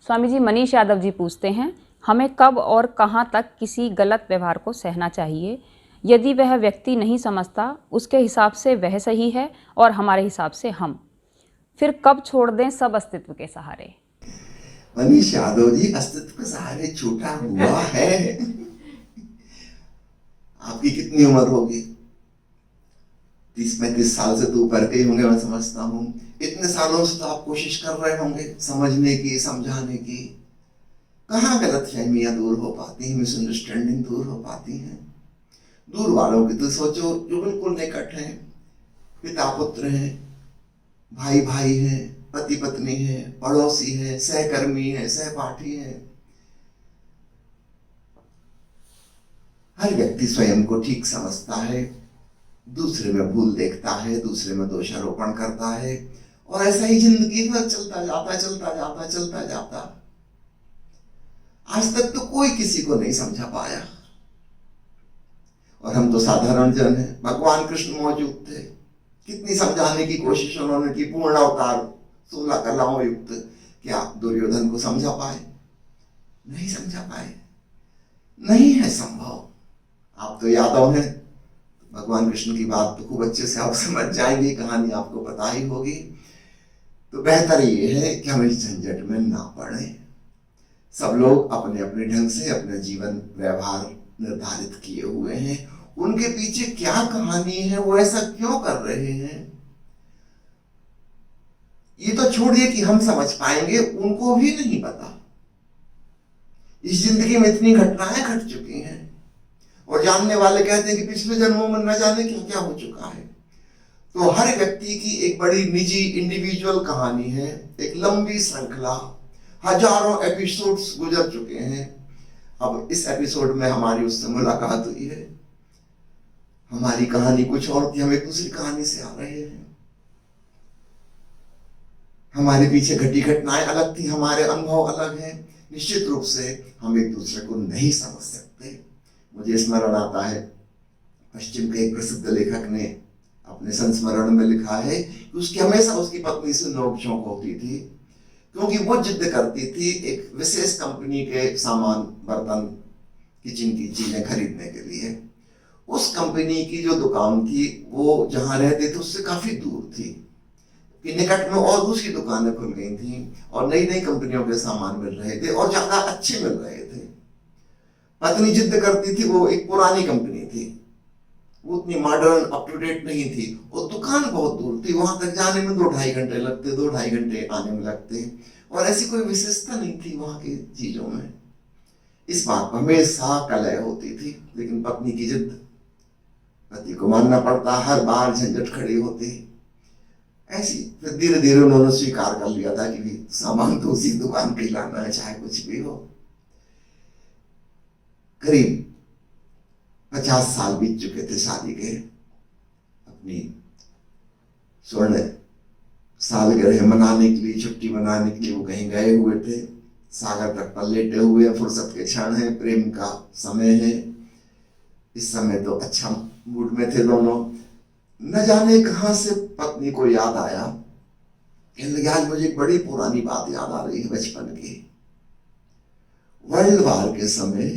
स्वामी जी, मनीष यादव जी पूछते हैं, हमें कब और कहाँ तक किसी गलत व्यवहार को सहना चाहिए? यदि वह व्यक्ति नहीं समझता, उसके हिसाब से वह सही है और हमारे हिसाब से हम, फिर कब छोड़ दें सब अस्तित्व के सहारे? मनीष यादव जी, अस्तित्व के सहारे छूटा हुआ है। आपकी कितनी उम्र होगी? 30-35 साल से तो ऊपर के ही होंगे, मैं समझता हूँ। इतने सालों से तो आप कोशिश कर रहे होंगे समझने की, समझाने की। कहाँ गलतफहमियां दूर हो पाती हैं, मिसअंडरस्टैंडिंग दूर हो पाती हैं? दूर वालों की तो सोचो, जो बिल्कुल निकट हैं, पिता पुत्र हैं, भाई भाई हैं, पति पत्नी हैं, पड़ोसी हैं, सहकर्मी हैं, सहपाठी हैं। हर व्यक्ति स्वयं को ठीक समझता है, दूसरे में भूल देखता है, दूसरे में दोषारोपण करता है, और ऐसा ही जिंदगी भर चलता जाता। आज तक तो कोई किसी को नहीं समझा पाया, और हम तो साधारण जन हैं। भगवान कृष्ण मौजूद थे, कितनी समझाने की कोशिश उन्होंने की, पूर्ण अवतार 16 कलाओं युक्त। क्या दुर्योधन को समझा पाए? नहीं समझा पाए, नहीं है संभव। आप तो यादव हैं, भगवान कृष्ण की बात तो खूब अच्छे से आप समझ जाएंगे, कहानी आपको पता ही होगी। तो बेहतर ये है कि हम इस झंझट में ना पड़े। सब लोग अपने अपने ढंग से अपना जीवन व्यवहार निर्धारित किए हुए हैं। उनके पीछे क्या कहानी है, वो ऐसा क्यों कर रहे हैं, ये तो छोड़िए कि हम समझ पाएंगे, उनको भी नहीं पता। इस जिंदगी में इतनी घटनाएं घट चुकी हैं, और जानने वाले कहते हैं कि पिछले जन्मों में न जाने क्या क्या हो चुका है। तो हर व्यक्ति की एक बड़ी निजी इंडिविजुअल कहानी है, एक लंबी श्रृंखला, हजारों एपिसोड्स गुजर चुके हैं। अब इस एपिसोड में हमारी उससे मुलाकात हुई है। हमारी कहानी कुछ और थी, हम एक दूसरी कहानी से आ रहे हैं। हमारे पीछे घटी घटनाएं अलग थी, हमारे अनुभव अलग हैं। निश्चित रूप से हम एक दूसरे को नहीं समझ सकते। मुझे स्मरण आता है, पश्चिम के एक प्रसिद्ध लेखक ने अपने संस्मरण में लिखा है कि उसकी हमेशा उसकी पत्नी से नोक-झोंक होती थी, क्योंकि वो जिद करती थी एक विशेष कंपनी के सामान, बर्तन, किचन की चीजें खरीदने के लिए। उस कंपनी की जो दुकान थी, वो जहां रहते थे उससे काफी दूर थी, कि निकट में और दूसरी दुकानें खुल गई थी, और नई नई कंपनियों के सामान मिल रहे थे, और ज्यादा अच्छे मिल रहे थे। पत्नी जिद करती थी, वो एक पुरानी कंपनी थी, वो उतनी मॉडर्न अप टू डेट नहीं थी, और दुकान बहुत दूर थी, वहां तक जाने में 2-2.5 घंटे लगते, 2-2.5 घंटे आने में लगते, और ऐसी कोई विशेषता नहीं थी वहां की चीजों में। इस बात पर हमेशा कलह होती थी, लेकिन पत्नी की जिद, पति को मानना पड़ता, हर बार झंझट खड़ी होती। ऐसी फिर धीरे धीरे उन्होंने स्वीकार कर लिया था कि सामान तो उसी दुकान के लाना है, चाहे कुछ भी हो। करीब 50 साल बीत चुके थे शादी के। अपनी स्वर्ण सालगिरह मनाने के लिए, छुट्टी मनाने के लिए वो कहीं गए हुए थे। सागर तट पर लेटे हुए, फुर्सत के क्षण है, प्रेम का समय है। इस समय तो अच्छा मूड में थे दोनों। न जाने कहां से पत्नी को याद आया, कहने लगे आज मुझे एक बड़ी पुरानी बात याद आ रही है बचपन की। वर्ल्ड वार के समय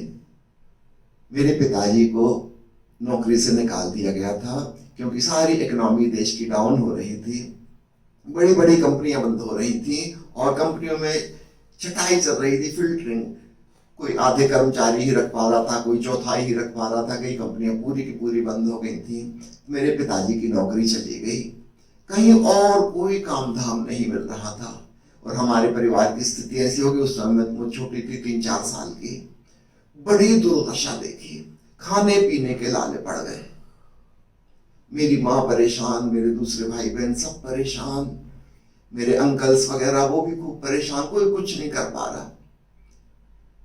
मेरे पिताजी को नौकरी से निकाल दिया गया था, क्योंकि सारी इकोनॉमी देश की डाउन हो रही थी। बड़ी बड़ी कंपनियां बंद हो रही थी, और कंपनियों में छटाई चल रही थी, फिल्टरिंग। कोई आधे कर्मचारी ही रख पा रहा था, कोई चौथाई ही रख पा रहा था, कई कंपनियां पूरी की पूरी बंद हो गई थी। मेरे पिताजी की नौकरी चली गई, कहीं और कोई काम धाम नहीं मिल रहा था, और हमारे परिवार की स्थिति ऐसी होगी, उस समय मैं छोटी थी, 3-4 साल की। बड़ी दुर्दशा देखी, खाने पीने के लाले पड़ गए। मेरी माँ परेशान, मेरे दूसरे भाई बहन सब परेशान, मेरे अंकल्स वगैरह वो भी खूब परेशान, कोई कुछ नहीं कर पा रहा।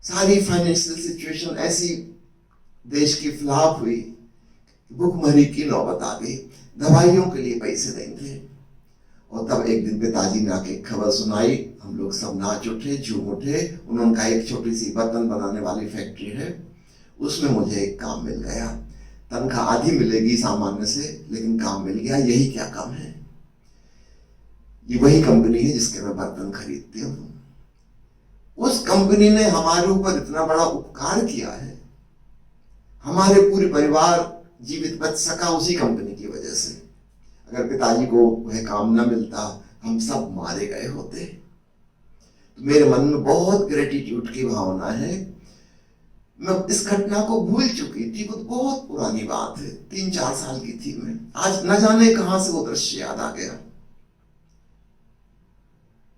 सारी फाइनेंशियल सिचुएशन ऐसी देश की फ्लॉप हुई, भुखमरी की नौबत आ गई, दवाइयों के लिए पैसे नहीं थे। और तब एक दिन पिताजी ने आके खबर सुनाई, हम लोग सब नाच उठे, झूम उठे। उन्होंने कहा एक छोटी सी बर्तन बनाने वाली फैक्ट्री है, उसमें मुझे एक काम मिल गया, तनख्वाह आधी मिलेगी सामान्य से, लेकिन काम मिल गया। यही क्या काम है? ये वही कंपनी है जिसके मैं बर्तन खरीदती हूँ। कंपनी ने हमारे ऊपर इतना बड़ा उपकार किया है, हमारे पूरे परिवार जीवित बच सका उसी कंपनी की वजह से। अगर पिताजी को वह काम न मिलता, हम सब मारे गए होते। तो मेरे मन में बहुत ग्रेटिट्यूड की भावना है। मैं इस घटना को भूल चुकी थी, वो बहुत पुरानी बात है, 3-4 साल की थी मैं। आज न जाने कहां से वो दृश्य याद आ गया,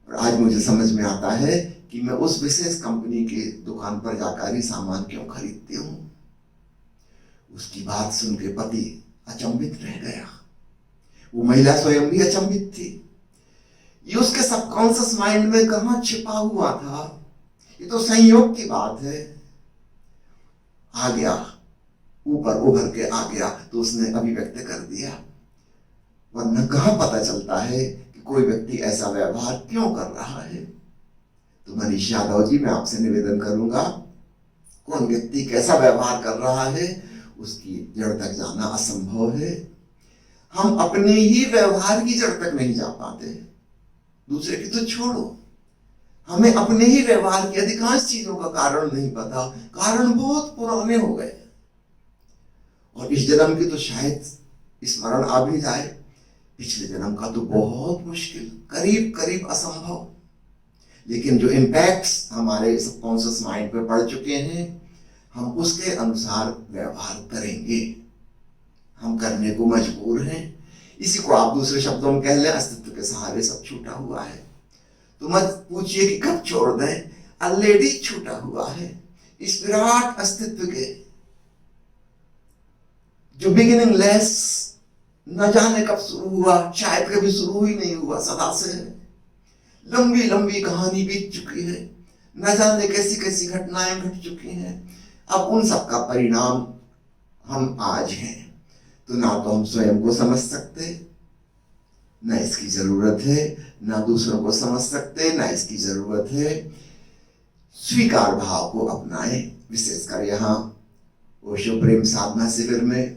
और आज मुझे समझ में आता है कि मैं उस विशेष कंपनी के दुकान पर जाकर ही सामान क्यों खरीदती हूँ। उसकी बात सुन के पति अचंभित रह गया, वो महिला स्वयं भी अचंभित थी। ये उसके सबकॉन्शियस माइंड में कहां छिपा हुआ था, ये तो संयोग की बात है। आ गया, ऊपर उभर के आ गया तो उसने अभिव्यक्त कर दिया, वरना कहां पता चलता है कि कोई व्यक्ति ऐसा व्यवहार क्यों कर रहा है। तो मनीष यादव जी, मैं आपसे निवेदन करूंगा, कौन व्यक्ति कैसा व्यवहार कर रहा है उसकी जड़ तक जाना असंभव है। हम अपने ही व्यवहार की जड़ तक नहीं जा पाते, दूसरे की तो छोड़ो, हमें अपने ही व्यवहार की अधिकांश चीजों का कारण नहीं पता, कारण बहुत पुराने हो गए, और इस जन्म की तो शायद स्मरण आ भी जाए, पिछले जन्म का तो बहुत मुश्किल, करीब करीब असंभव। लेकिन जो इम्पैक्ट्स हमारे सबकॉन्शियस माइंड पे पड़ चुके हैं, हम उसके अनुसार व्यवहार करेंगे, हम करने को मजबूर हैं। इसी को आप दूसरे शब्दों में कह लें, अस्तित्व के सहारे सब छूटा हुआ है। तो मत पूछिए कि कब छोड़ दें, ऑलरेडी छूटा हुआ है। इस विराट अस्तित्व के जो बिगिनिंग लेस, न जाने कब शुरू हुआ, शायद कभी शुरू ही नहीं हुआ, सदा से है। लंबी लंबी कहानी बीत चुकी है, न जाने कैसी कैसी घटनाएं घट चुकी हैं। अब उन सब का परिणाम हम आज हैं। तो ना तो हम स्वयं को समझ सकते, न इसकी जरूरत है, ना दूसरों को समझ सकते, ना इसकी जरूरत है। स्वीकार भाव को अपनाएं, विशेषकर यहाँ ओशो प्रेम साधना शिविर में,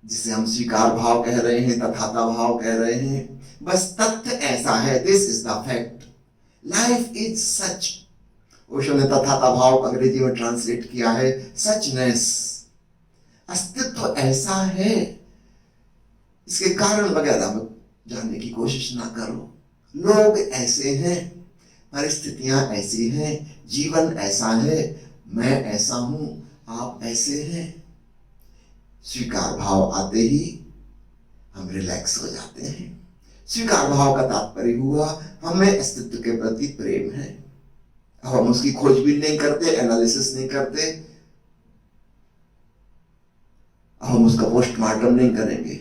जिसे हम स्वीकार भाव कह रहे हैं, तथाता भाव कह रहे हैं। बस तथ्य ऐसा है, this is the fact, life is such. Osho ने तथाता भाव अंग्रेजी में ट्रांसलेट किया है सचनेस। अस्तित्व ऐसा है, इसके कारण वगैरह में जानने की कोशिश ना करो। लोग ऐसे हैं, परिस्थितियां ऐसी हैं, जीवन ऐसा है, मैं ऐसा हूं, आप ऐसे हैं। स्वीकार भाव आते ही हम रिलैक्स हो जाते हैं। स्वीकार भाव का तात्पर्य हुआ हमें अस्तित्व के प्रति प्रेम है। अब हम उसकी खोजबीन नहीं करते, एनालिसिस नहीं करते, अब हम उसका पोस्टमार्टम नहीं करेंगे,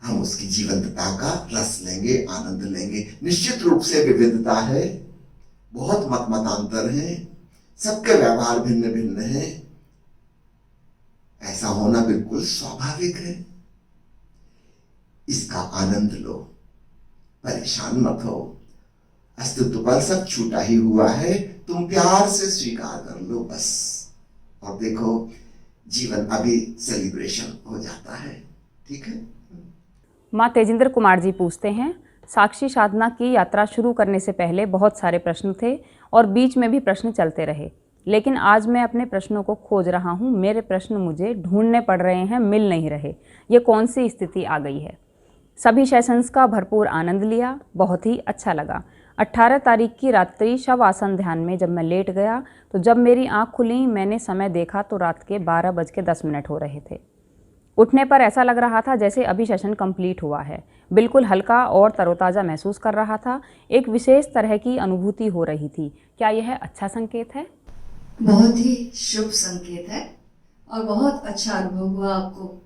हम उसकी जीवंतता का रस लेंगे, आनंद लेंगे। निश्चित रूप से विविधता है, बहुत मत मतांतर हैं, सबके व्यवहार भिन्न भिन्न हैं, ऐसा होना बिल्कुल स्वाभाविक है। इसका आनंद लो, परेशान मत हो। अस्तित्व पर सब छूटा ही हुआ है, तुम प्यार से स्वीकार कर लो बस, और देखो जीवन अभी सेलिब्रेशन हो जाता है। ठीक है। माँ तेजिंदर कुमार जी पूछते हैं, साक्षी साधना की यात्रा शुरू करने से पहले बहुत सारे प्रश्न थे और बीच में भी प्रश्न चलते रहे, लेकिन आज मैं अपने प्रश्नों को खोज रहा हूँ। मेरे प्रश्न मुझे ढूंढने पड़ रहे हैं, मिल नहीं रहे। ये कौन सी स्थिति आ गई है। सभी सेशंस का भरपूर आनंद लिया, बहुत ही अच्छा लगा। 18 तारीख की रात्रि शव आसन ध्यान में जब मैं लेट गया तो जब मेरी आँख खुली, मैंने समय देखा तो रात के 12:10 हो रहे थे। उठने पर ऐसा लग रहा था जैसे अभी सेशन कंप्लीट हुआ है। बिल्कुल हल्का और तरोताज़ा महसूस कर रहा था। एक विशेष तरह की अनुभूति हो रही थी। क्या यह अच्छा संकेत है? बहुत ही शुभ संकेत है और बहुत अच्छा अनुभव हुआ आपको।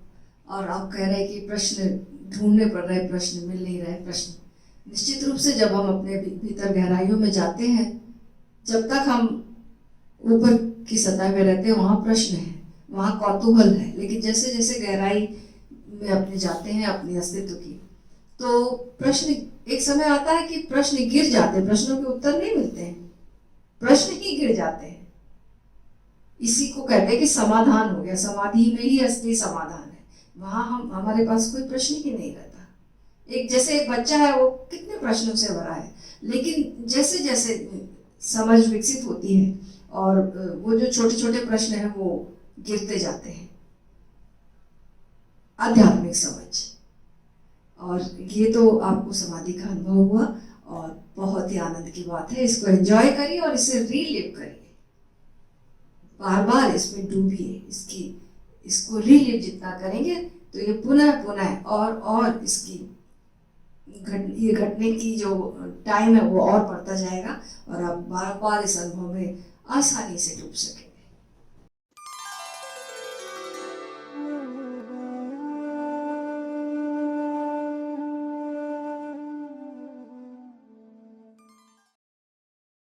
और आप कह रहे हैं कि प्रश्न ढूंढने पड़ रहे, प्रश्न मिल नहीं रहे। प्रश्न निश्चित रूप से जब हम अपने भीतर गहराइयों में जाते हैं, जब तक हम ऊपर की सतह में रहते हैं वहाँ प्रश्न है, वहाँ कौतूहल है, लेकिन जैसे जैसे गहराई में अपने जाते हैं अपने अस्तित्व की, तो प्रश्न एक समय आता है कि प्रश्न गिर जाते हैं, प्रश्नों के उत्तर नहीं मिलते हैं, प्रश्न ही गिर जाते हैं। इसी को कहते हैं कि समाधान हो गया, समाधि में ही असली समाधान है। वहाँ हमारे पास कोई प्रश्न ही नहीं रहता। एक जैसे एक बच्चा है, वो कितने प्रश्नों से भरा है, लेकिन जैसे जैसे समझ विकसित होती है और वो जो छोटे छोटे प्रश्न हैं वो गिरते जाते हैं। आध्यात्मिक समझ, और ये तो आपको समाधि का अनुभव हुआ और बहुत ही आनंद की बात है। इसको एंजॉय करिए और इसे रीलिव करिए, बार बार इसमें डूबिए, इसको रीलिव जितना करेंगे तो ये पुनः पुनः और इसकी ये घटने की जो टाइम है वो और बढ़ता जाएगा और आप बार बार इस अनुभव में आसानी से डूब सकें।